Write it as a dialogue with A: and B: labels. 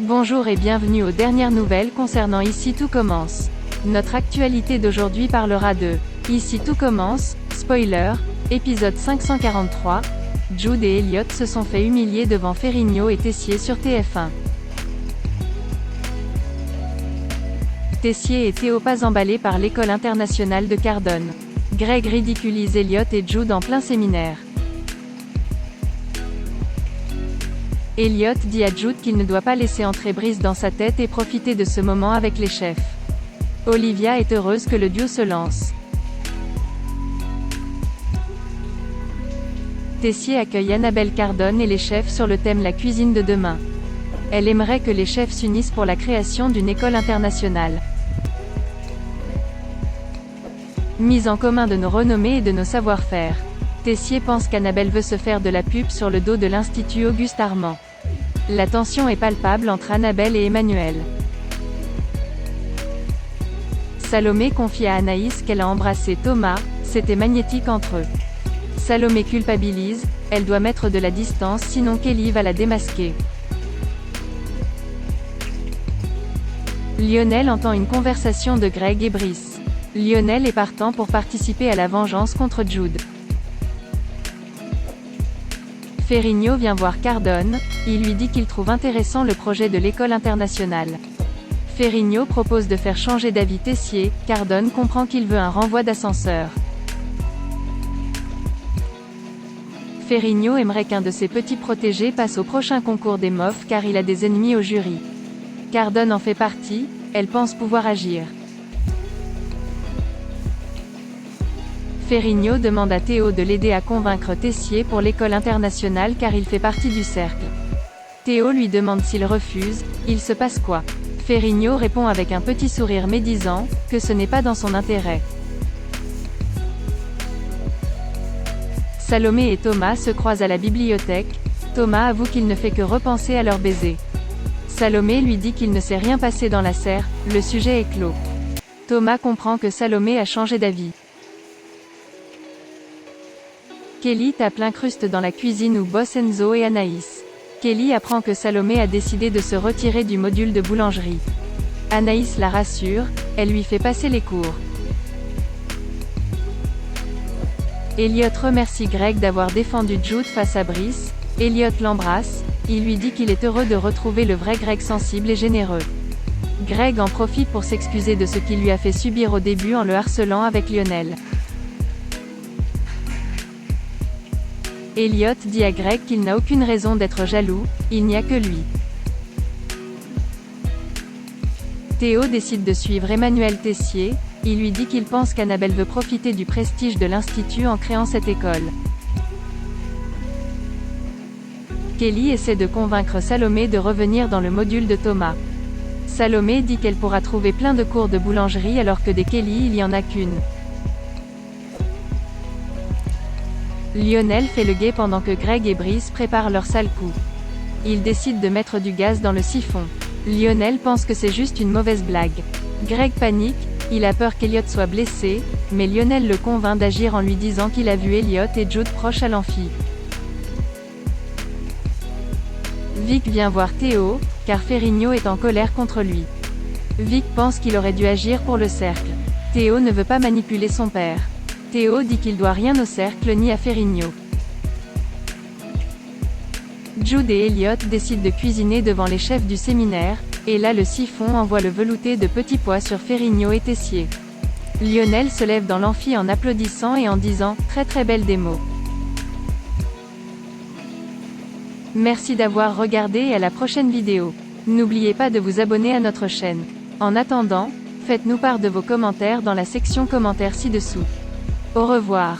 A: Bonjour et bienvenue aux dernières nouvelles concernant Ici tout commence. Notre actualité d'aujourd'hui parlera de Ici tout commence, spoiler, épisode 543, Jude et Elliot se sont fait humilier devant Ferrigno et Tessier sur TF1. Tessier et Théo pas emballés par l'école internationale de Cardone. Greg ridiculise Elliot et Jude en plein séminaire. Elliot dit à Jude qu'il ne doit pas laisser entrer Brice dans sa tête et profiter de ce moment avec les chefs. Olivia est heureuse que le duo se lance. Tessier accueille Annabelle Cardone et les chefs sur le thème La cuisine de demain. Elle aimerait que les chefs s'unissent pour la création d'une école internationale. Mise en commun de nos renommées et de nos savoir-faire. Tessier pense qu'Annabelle veut se faire de la pub sur le dos de l'Institut Auguste Armand. La tension est palpable entre Annabelle et Emmanuel. Salomé confie à Anaïs qu'elle a embrassé Thomas, c'était magnétique entre eux. Salomé culpabilise, elle doit mettre de la distance sinon Kelly va la démasquer. Lionel entend une conversation de Greg et Brice. Lionel est partant pour participer à la vengeance contre Jude. Ferrigno vient voir Cardone, il lui dit qu'il trouve intéressant le projet de l'école internationale. Ferrigno propose de faire changer d'avis Tessier, Cardone comprend qu'il veut un renvoi d'ascenseur. Ferrigno aimerait qu'un de ses petits protégés passe au prochain concours des MOF car il a des ennemis au jury. Cardone en fait partie, elle pense pouvoir agir. Ferrigno demande à Théo de l'aider à convaincre Tessier pour l'école internationale car il fait partie du cercle. Théo lui demande s'il refuse, il se passe quoi? Ferrigno répond avec un petit sourire médisant, que ce n'est pas dans son intérêt. Salomé et Thomas se croisent à la bibliothèque, Thomas avoue qu'il ne fait que repenser à leur baiser. Salomé lui dit qu'il ne s'est rien passé dans la serre, le sujet est clos. Thomas comprend que Salomé a changé d'avis. Kelly tape l'incruste dans la cuisine où bossent Enzo et Anaïs. Kelly apprend que Salomé a décidé de se retirer du module de boulangerie. Anaïs la rassure, elle lui fait passer les cours. Elliot remercie Greg d'avoir défendu Jude face à Brice, Elliot l'embrasse, il lui dit qu'il est heureux de retrouver le vrai Greg sensible et généreux. Greg en profite pour s'excuser de ce qu'il lui a fait subir au début en le harcelant avec Lionel. Elliot dit à Greg qu'il n'a aucune raison d'être jaloux, il n'y a que lui. Théo décide de suivre Emmanuel Tessier, il lui dit qu'il pense qu'Annabelle veut profiter du prestige de l'Institut en créant cette école. Kelly essaie de convaincre Salomé de revenir dans le module de Thomas. Salomé dit qu'elle pourra trouver plein de cours de boulangerie alors que des Kelly il n'y en a qu'une. Lionel fait le guet pendant que Greg et Brice préparent leur sale coup. Ils décident de mettre du gaz dans le siphon. Lionel pense que c'est juste une mauvaise blague. Greg panique, il a peur qu'Elliot soit blessé, mais Lionel le convainc d'agir en lui disant qu'il a vu Elliot et Jude proches à l'amphi. Vic vient voir Théo, car Ferrigno est en colère contre lui. Vic pense qu'il aurait dû agir pour le cercle. Théo ne veut pas manipuler son père. Théo dit qu'il doit rien au cercle ni à Ferrigno. Jude et Elliot décident de cuisiner devant les chefs du séminaire, et là le siphon envoie le velouté de petits pois sur Ferrigno et Tessier. Lionel se lève dans l'amphi en applaudissant et en disant « Très très belle démo ». Merci d'avoir regardé et à la prochaine vidéo. N'oubliez pas de vous abonner à notre chaîne. En attendant, faites-nous part de vos commentaires dans la section commentaires ci-dessous. Au revoir.